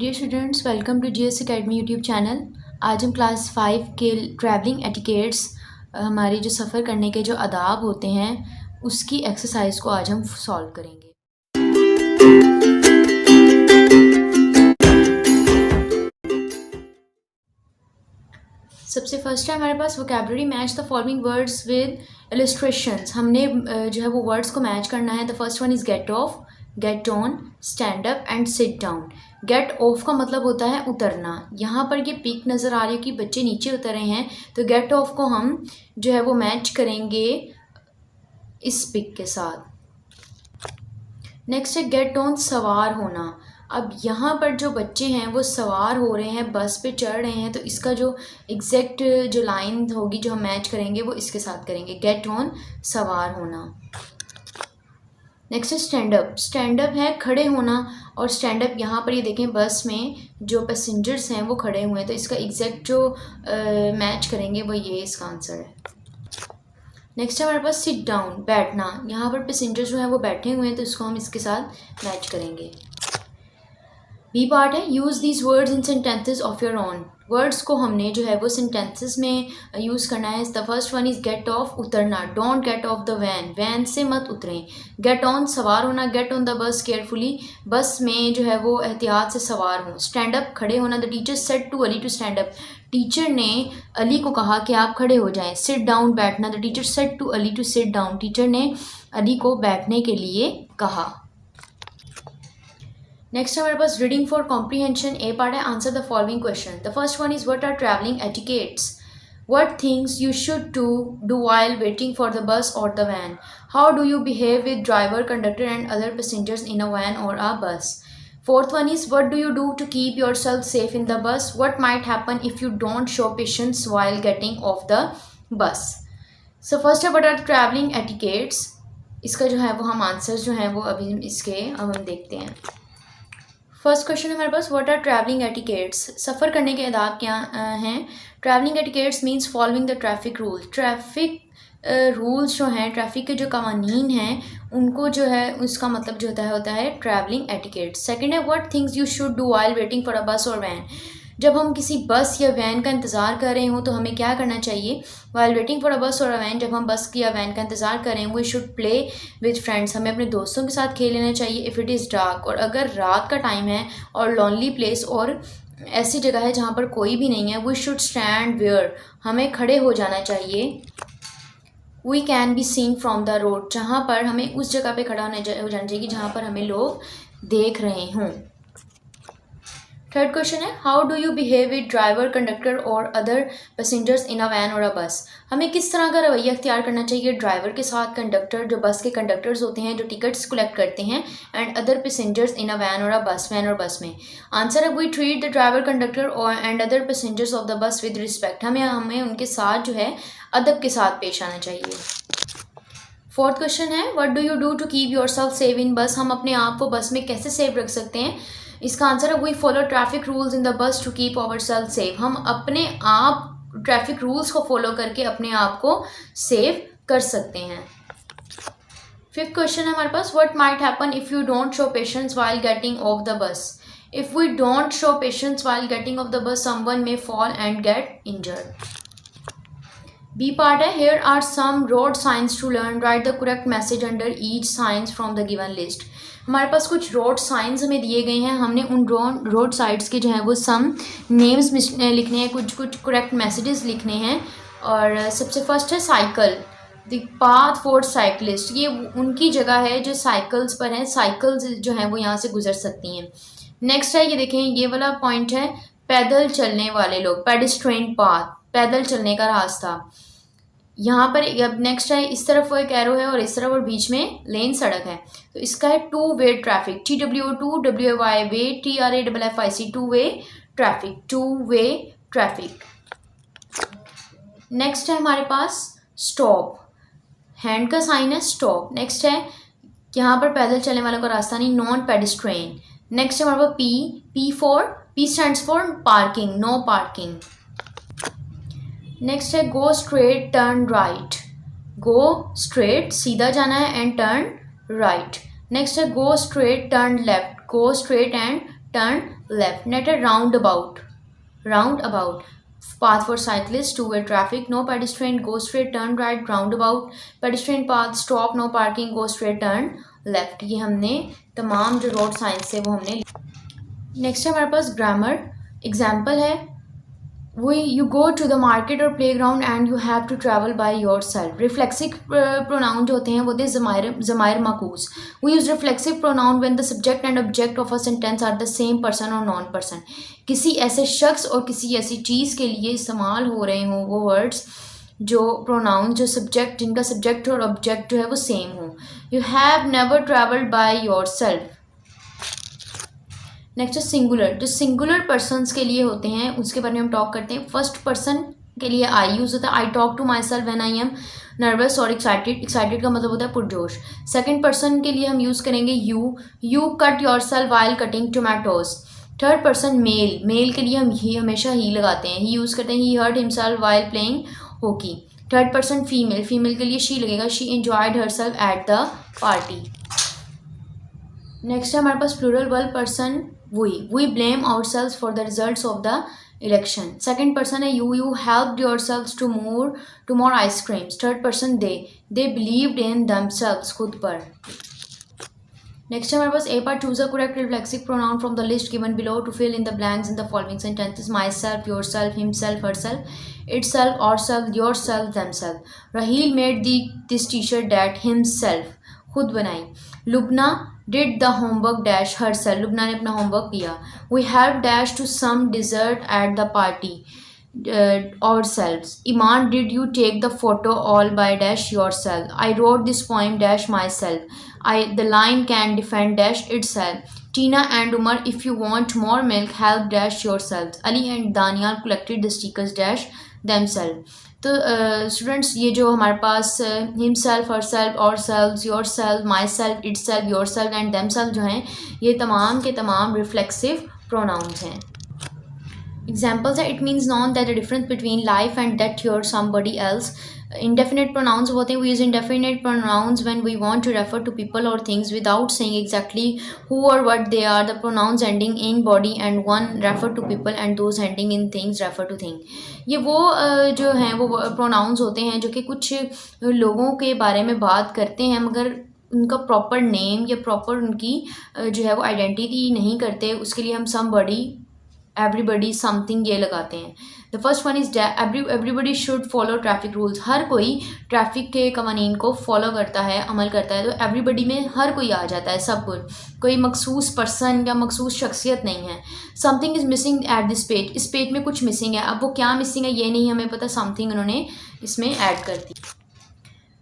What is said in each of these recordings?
Dear students, welcome to GS academy YouTube channel. आज हम class 5 के ट्रैवलिंग एटिकेट्स हमारे जो सफ़र करने के जो आदाब होते हैं उसकी एक्सरसाइज को आज हम सॉल्व करेंगे। सबसे फर्स्ट है हमारे पास vocabulary match the following words with illustrations. हमने जो है वो वर्ड्स को मैच करना है। The first one is get off, get on, stand up and sit down. Get off का मतलब होता है उतरना। यहाँ पर ये पिक नज़र आ रही है कि बच्चे नीचे उतर रहे हैं, तो गेट ऑफ को हम जो है वो मैच करेंगे इस पिक के साथ। नेक्स्ट है गेट ऑन, सवार होना। अब यहाँ पर जो बच्चे हैं वो सवार हो रहे हैं, बस पे चढ़ रहे हैं, तो इसका जो एग्जैक्ट जो लाइन होगी जो हम मैच करेंगे वो इसके साथ करेंगे, गेट ऑन, सवार होना। नेक्स्ट है स्टैंड अप। स्टैंड अप है खड़े होना, और स्टैंड अप यहाँ पर ये देखें बस में जो पैसेंजर्स हैं वो खड़े हुए हैं, तो इसका एग्जैक्ट जो मैच करेंगे वो ये इसका आंसर है। नेक्स्ट है हमारे पास सिट डाउन, बैठना। यहाँ पर पैसेंजर्स जो हैं वो बैठे हुए हैं, तो इसको हम इसके साथ मैच करेंगे। बी पार्ट है use these words in sentences of your own. Words को हमने जो है वो सेंटेंसेस में यूज़ करना है। The first one is get off, उतरना। Don't get off the van, van से मत उतरें। गेट ऑन, सवार होना। Get on the bus carefully, bus में जो है वो एहतियात से सवार हों। स्टैंड अप, खड़े होना। The teacher said to Ali to stand up, teacher ने अली को कहा कि आप खड़े हो जाएं। सिट डाउन, बैठना। The teacher said to Ali to sit down, teacher ने अली को बैठने के लिए कहा। नेक्स्ट हमारे पास reading for comprehension. A part है answer the following question. The first one is what are travelling etiquettes? What things you should do while waiting for the bus or the van? How do you behave with driver, conductor and other passengers in a van or a bus? Fourth one is what do you do to keep yourself safe in the bus? What might happen if you don't show patience while getting off the bus? So first है what are traveling etiquettes? इसका जो है वो हम answers जो हैं वो अभी इसके अब हम देखते हैं। फर्स्ट क्वेश्चन हमारे पास व्हाट आर ट्रैवलिंग एटिकेट्स? सफ़र करने के आदाब क्या हैं? Travelling etiquettes means following the traffic rule. Traffic rules जो हैं, ट्रैफिक के जो कवानीन हैं उनको जो है उसका मतलब जो होता है ट्रैवलिंग एटिकेट्स। सेकंड है what things you should do while waiting for a बस और वैन। जब हम किसी बस या वैन का इंतज़ार कर रहे हों तो हमें क्या करना चाहिए? वाइल वेटिंग फॉर अ बस और अ वैन, जब हम बस या वैन का इंतज़ार कर रहे हैं, we should play with friends, हमें अपने दोस्तों के साथ खेल लेना चाहिए। इफ़ इट इज़ डार्क, और अगर रात का टाइम है और लॉनली प्लेस और ऐसी जगह है जहाँ पर कोई भी नहीं है, वी शुड स्टैंड वेयर, हमें खड़े हो जाना चाहिए। We can be seen from the road, जहाँ पर हमें उस जगह पे खड़ा हो जाना चाहिए जहाँ पर हमें लोग देख रहे हों। थर्ड क्वेश्चन है how do you behave with driver, conductor और other passengers in a van और अ बस? हमें किस तरह का रवैया अख्तियार करना चाहिए ड्राइवर के साथ, कंडक्टर जो बस के कंडक्टर्स होते हैं जो टिकट्स कलेक्ट करते हैं, and other passengers in a van और अ बस, वैन और बस में। आंसर है we treat the driver, conductor और and other passengers of the bus with respect, हमें उनके साथ जो है अदब के साथ पेश आना चाहिए। फोर्थ क्वेश्चन है what do you do to keep yourself safe in bus? हम अपने आप को बस में कैसे सेफ रख सकते हैं? इसका आंसर है we follow traffic rules in the bus to keep our self safe, हम अपने आप ट्रैफिक रूल्स को फॉलो करके अपने आप को सेफ कर सकते हैं। फिफ्थ क्वेश्चन है हमारे पास what might happen if you don't show patience while getting off the bus? If we don't show patience while getting off the bus, someone may fall and get injured. B part है here are some road signs to learn, write the correct message under each signs from the given list. हमारे पास कुछ road science हमें दिए गए हैं, हमने उन रोड साइड्स के जो है वो सम नेम्स लिखने हैं, कुछ करेक्ट मैसेजेस लिखने हैं। और सबसे फर्स्ट है cycle, the path for cyclist, ये उनकी जगह है जो साइकिल्स पर हैं, साइकिल्स जो हैं वो यहाँ से गुजर सकती हैं। नेक्स्ट है ये देखें, ये वाला पॉइंट है पैदल चलने वाले लोग, पेडेस्ट्रियन पाथ, पैदल चलने का रास्ता। यहाँ पर अब नेक्स्ट है इस तरफ वो एक एरो है और इस तरफ और बीच में लेन सड़क है, तो इसका है टू वे ट्रैफिक, TWO2WAY वे, TRAFFIC two way traffic, two way traffic. Next है हमारे पास स्टॉप, हैंड का साइन है स्टॉप। नेक्स्ट है यहाँ पर पैदल चलने वालों का रास्ता नहीं, नॉन पेडेस्ट्रियन। नेक्स्ट है हमारे पास P stands for parking, no parking. Next है go straight turn right, go straight सीधा जाना है एंड टर्न राइट। नेक्स्ट है go straight turn left, go straight and turn left. Net a roundabout. Roundabout. Path for cyclists, two-way traffic, no pedestrian, go straight, turn right, roundabout, pedestrian path, stop, no parking, go straight, turn left. ये हमने तमाम जो road science है वो हमने. Next है हमारे पास grammar. Example है you go to the market or playground and you have to travel by yourself. Reflexive pronoun जो होते हैं वो होते हैं ज़मायर माकूस. We use reflexive pronoun when the subject and object of a sentence are the same person or non person. किसी ऐसे शख्स और किसी ऐसी चीज़ के लिए इस्तेमाल हो रहे हों वो वर्ड्स जो प्रोनाउन जो सब्जेक्ट जिनका सब्जेक्ट और ऑब्जेक्ट जो है वो सेम हो. You have never traveled by yourself. Next है सिंगुलर. जो सिंगुलर पर्सनस के लिए होते हैं उसके बारे में हम टॉक करते हैं. फर्स्ट पर्सन के लिए आई यूज़ होता है. I talk to myself when I am nervous और एक्साइटेड. एक्साइटेड का मतलब होता है पुरजोश. सेकंड पर्सन के लिए हम यूज़ करेंगे you cut yourself while cutting tomatoes. Third person male. Male के लिए हम हमेशा ही लगाते हैं. ही यूज़ करते हैं he hurt himself while playing hockey. Third person female. Female के लिए शी लगेगा. She enjoyed herself at the party. Next है हमारे पास plural verb person we blame ourselves for the results of the election. Second person है you helped yourselves to more ice creams. Third person they believed in themselves खुद पर. Next है हमारे पास A part. Choose a correct reflexive pronoun from the list given below to fill in the blanks in the following sentences. Myself, yourself, himself, herself, itself, ourself, yourself, themself. Raheel made this T shirt dash himself खुद बनाई. Lubna did the homework dash herself. Lubna ने अपना homework किया. We help dash to some dessert at the party ourselves. Iman, did you take the photo all by dash yourself. I wrote this poem dash myself. The lion can defend dash itself. Tina and Umar, if you want more milk help dash yourselves. Ali and Daniel collected the stickers dash themselves. तो students ये जो हमारे पास himself, herself, ourselves, yourself, myself, itself, yourself and themself जो हैं ये तमाम के तमाम रिफ्लेक्सिव प्रोनाउंस हैं. एग्जाम्पल्स है. It means non that the difference between life and death your somebody else. Indefinite pronouns होते हैं. We use indefinite pronouns when we want to refer to people और things without saying exactly who और what they are. The pronouns ending in body and one refer to people and those ending in things refer to thing. ये वो जो हैं वो pronounce होते हैं जो कि कुछ लोगों के बारे में बात करते हैं मगर उनका प्रॉपर नेम या प्रॉपर उनकी जो है वो आइडेंटिटी नहीं करते. उसके लिए हम समबडी, एवरीबडी, समथिंग ये लगाते हैं. The first one is everybody should follow traffic rules. हर कोई ट्रैफिक के कवानीन को फॉलो करता है, अमल करता है. तो एवरीबडी में हर कोई आ जाता है, सब कुछ. कोई मखसूस पर्सन या मखसूस शख्सियत नहीं है. Something is missing at this page. इस पेज में कुछ मिसिंग है. अब वो क्या मिसिंग है ये नहीं हमें पता. समथिंग उन्होंने इसमें ऐड कर दी.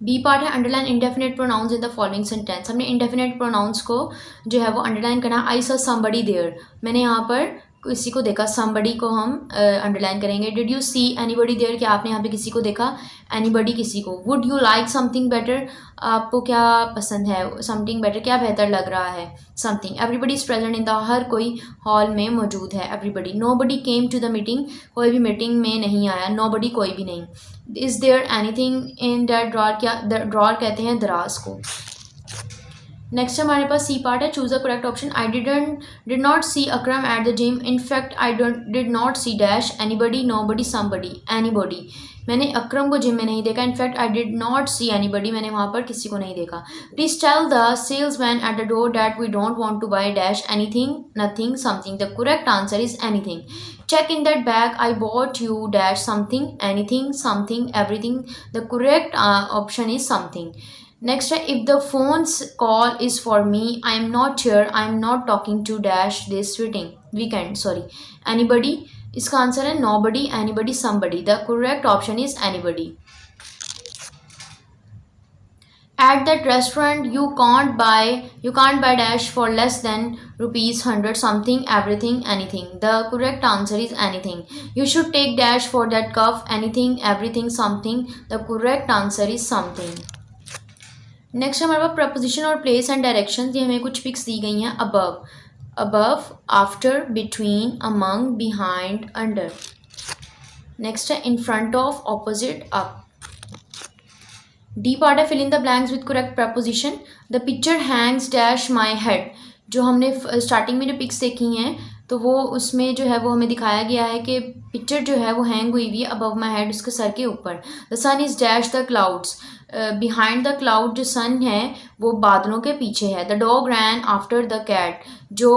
बी पार्ट है underline indefinite pronouns in the following sentence. हमने इंडेफिनेट प्रोनाउंस को जो है वो अंडरलाइन करना. I saw somebody there. मैंने यहाँ पर किसी को देखा. समबडी को हम अंडरलाइन करेंगे. Did you see anybody there. क्या आपने यहाँ पे किसी को देखा. एनीबडी किसी को. Would you like something better. आपको क्या पसंद है. समथिंग बेटर क्या बेहतर लग रहा है. Something. Everybody is present in the. हर कोई हॉल में मौजूद है. Everybody. Nobody came to the meeting. कोई भी मीटिंग में नहीं आया. नोबडी कोई भी नहीं. Is there anything in that drawer. क्या ड्रॉर कहते हैं दराज को. नेक्स्ट हमारे पास सी पार्ट है. Choose the correct option. I did not see Akram at the gym. In fact I did not see dash anybody, nobody, somebody, anybody. मैंने अकरम को जिम में नहीं देखा. In fact I did not see anybody. मैंने वहाँ पर किसी को नहीं देखा. Please tell the salesman at the door that we don't want to buy dash anything, nothing, something. The correct answer is anything. Check in that bag. I bought you dash something, anything, something, everything. The correct option is something. Next है. If the phone's call is for me, I am not here. I am not talking to dash this weekend. Sorry. Anybody. इसका answer है nobody, anybody, somebody. The correct option is anybody. At that restaurant, you can't buy dash for less than ₹100 something, everything, anything. The correct answer is anything. You should take dash for that cup. Anything, everything, something. The correct answer is something. Next हमारे पास preposition और place and direction. ये हमें कुछ pics दी गई हैं. Above, after, between, among, behind, under. Next है in front of, opposite, up. D part है. Fill in the blanks with correct preposition. The picture hangs dash my head. जो हमने स्टार्टिंग में जो पिक्स देखी हैं तो वो उसमें जो है वो हमें दिखाया गया है कि पिक्चर जो है वो हैंग हुई हुई है अबव माई हेड, उसके सर के ऊपर. The sun is dash the clouds. Behind the cloud जो सन है वो बादलों के पीछे है. The dog ran after the cat. जो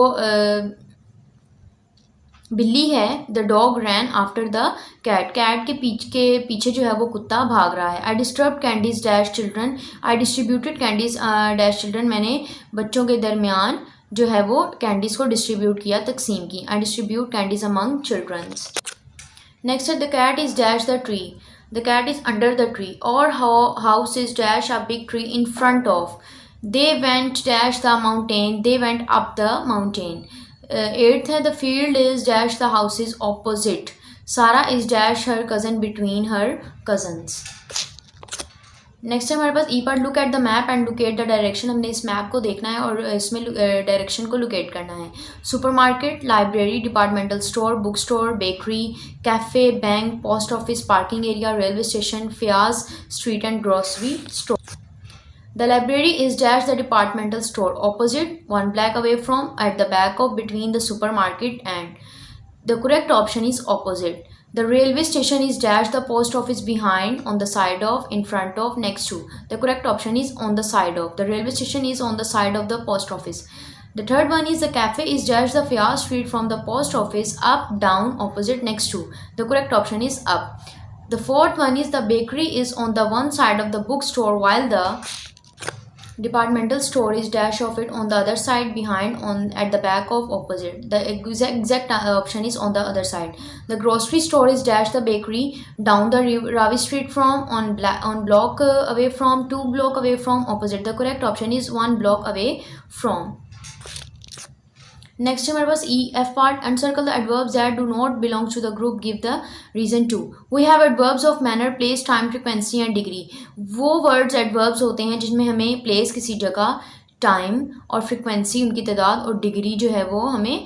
बिल्ली है, the dog ran after the cat. Cat के पीछे जो है वो कुत्ता भाग रहा है. I disturb candies dash children. I distributed candies dash children. मैंने बच्चों के दरमियान जो है वो कैंडीज़ को डिस्ट्रीब्यूट किया, तकसीम की. I distribute candies among childrens. Next है the cat is dash the tree. The cat is under the tree. Our house is dash a big tree in front of. They went dash the mountain. They went up the mountain. Eighth है the field is dash the house is opposite. Sara is dash her cousin between her cousins. Next है हमारे पास E part. Look at the map and locate the direction. हमने इस map को देखना है और इसमें डायरेक्शन को लोकेट करना है. Supermarket, library, departmental store, book store, bakery, cafe, bank, post office, parking area, railway station, Fayaz street and grocery store. The library is dash the departmental store opposite, one block away from, at the back of, between the supermarket and. The correct option is opposite. The railway station is dash the post office behind, on the side of, in front of, next to. The correct option is on the side of. The railway station is on the side of the post office. The third one is the cafe is dash the Fiaz street from the post office, up, down, opposite, next to. The correct option is up. The fourth one is the bakery is on the one side of the bookstore while the departmental store is dash of it on the other side, behind, on, at the back of, opposite. The exact option is on the other side. The grocery store is dash the bakery, down the Ravi street from, on block away from, 2 block away from, opposite. The correct option is 1 block away from. Next हमारे पास E F part. Uncircle the adverbs that do not belongs to the group, give the reason to. We have adverbs of manner, place, time, frequency and degree. वो words adverbs होते हैं जिनमें हमें place किसी जगह, time और frequency उनकी तादाद और डिग्री जो है वो हमें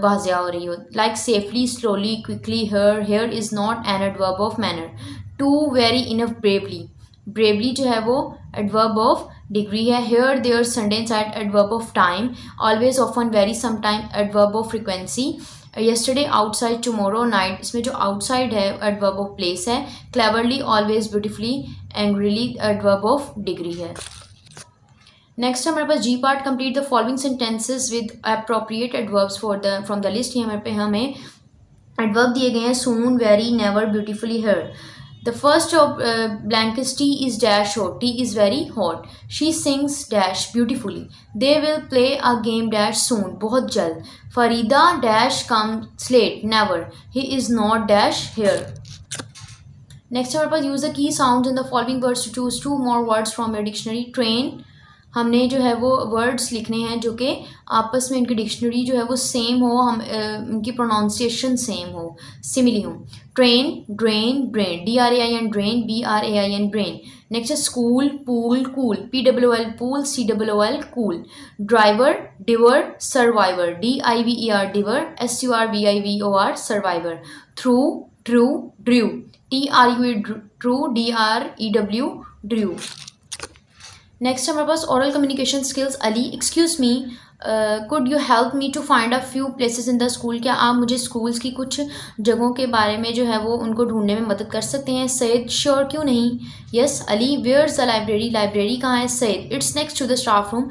वाजिया हो रही हो. Like safely, slowly, quickly, here. Here is not an adverb of manner. Too, very, enough, bravely. Bravely जो है वो एडवर्ब ऑफ डिग्री है. Here, there, Sunday, inside adverb of time. Always, often, very, sometime adverb of frequency. Yesterday, outside, tomorrow, night. इसमें जो outside है adverb of place है. Cleverly, always, beautifully, angrily adverb of degree है. Next हमारे पास G part. Complete the following sentences with appropriate adverbs for the from the list. हमारे पे हमें एडवर्ब दिए गए हैं. Soon, very, never, beautifully, here. The first of blank is tea is dash hot. Tea is very hot. She sings dash beautifully. They will play a game dash soon. बहुत जल्द. Farida dash comes late. Never. He is not dash here. Next हमारे पास use the key sounds in the following words to choose 2 more words from your dictionary. Train. हमने जो है वो words लिखने हैं जो कि आपस में इनकी डिक्शनरी जो है वो सेम हो, हम इनकी प्रोनाउंसिएशन सेम हो, सिमिली हो. Train, drain, brain. DRAIN drain, BRAIN brain. Next है school, pool, cool. PWL pool, CWL cool. Driver, diver, survivor. DIVER diver, SURVIVOR survivor. Through, true, drew. TRUE true, DREW drew. Next हमारे पास oral communication skills. Ali, excuse me, could you help me to find a few places in the school. क्या आप मुझे schools की कुछ जगहों के बारे में जो है वो उनको ढूंढने में मदद कर सकते हैं. सैयद, श्योर, क्यों नहीं. Yes. Ali, where is the library. Library कहाँ है. Syed, it's next to the staff room.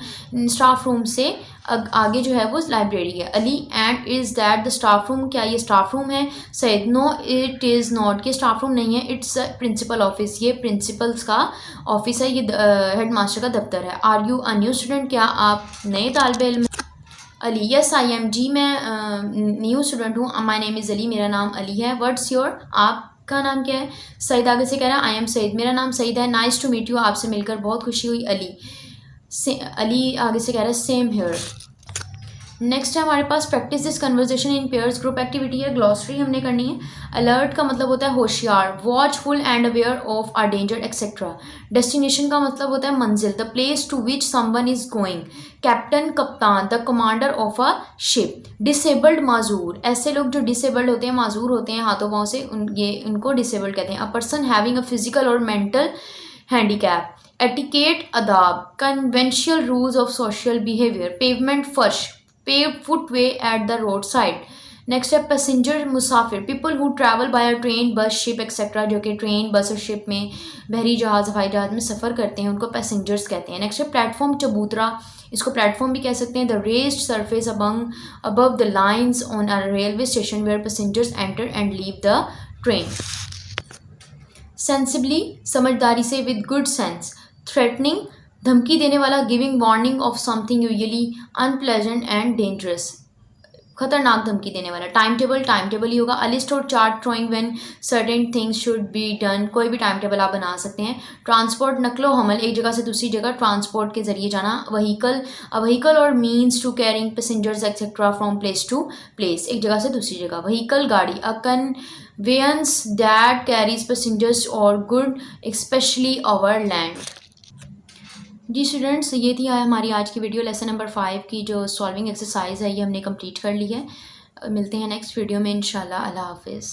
Staff room से आगे जो है वो लाइब्रेरी है. Ali, and is that the staff room. क्या ये स्टाफ रूम है. Syed, no it is not. कि स्टाफ रूम नहीं है, इट्स प्रिंसिपल ऑफिस. ये प्रिंसिपल्स का ऑफिस है, ये हेड मास्टर का दफ्तर है. Are you a new student. क्या आप नए तालिब इल्म. Ali, yes I am. जी मैं न्यू स्टूडेंट हूँ. My name is Ali. मेरा नाम अली है. What's your. आपका नाम क्या है. सईद आगे से कह रहा है आई एम सईद. मेरा नाम सईद है. Nice to meet you. आपसे मिलकर बहुत खुशी हुई. अली आगे से कह रहा है सेम हेयर. नेक्स्ट है हमारे पास practice this conversation in pairs. Group activity है. ग्लॉसरी हमने करनी है. अलर्ट का मतलब होता है होशियार. Watchful and aware of or danger etcetera. Destination का मतलब होता है मंजिल. The place to which someone is going. Captain, कप्तान. The commander of a ship. Disabled, माजूर. ऐसे लोग जो डिसेबल्ड होते हैं, माजूर होते हैं हाथों पाँव से, उनको डिसेबल्ड कहते हैं. A person having a physical और मेंटल हैंडीकैप. एटिकेट, अदाब. Conventional rules of social behaviour. Pavement, फर्श. paved footway at the roadside. Next है पैसेंजर मुसाफिर, people who travel by a train bus ship etcetera, जो कि train bus और ship में बहरी जहाज़ हवाई जहाज़ में सफ़र करते हैं उनको पैसेंजर्स कहते हैं. नेक्स्ट है प्लेटफॉर्म चबूतरा, इसको प्लेटफॉर्म भी कह सकते हैं. The raised surface above the lines on a railway station where passengers enter and leave the train. Sensibly, समझदारी से, विद गुड सेंस. थ्रेटनिंग, धमकी देने वाला, giving warning of something usually unpleasant and dangerous, खतरनाक धमकी देने वाला. टाइम टेबल, टाइम टेबल ही होगा. A list or chart drawing when certain things should be done, कोई भी टाइम टेबल आप बना सकते हैं. ट्रांसपोर्ट, नकलो हमल, एक जगह से दूसरी जगह ट्रांसपोर्ट के जरिए जाना. Vehicle, a vehicle or means to carrying passengers etcetera from place to place, एक जगह से दूसरी जगह. व्हीकल, गाड़ी. A conveyance that carries passengers or good specially over land. जी स्टूडेंट्स, ये थी हमारी आज की वीडियो. लेसन नंबर 5 की जो सॉल्विंग एक्सरसाइज है ये हमने कंप्लीट कर ली है. मिलते हैं नेक्स्ट वीडियो में इंशाल्लाह. अल्लाह हाफिज़.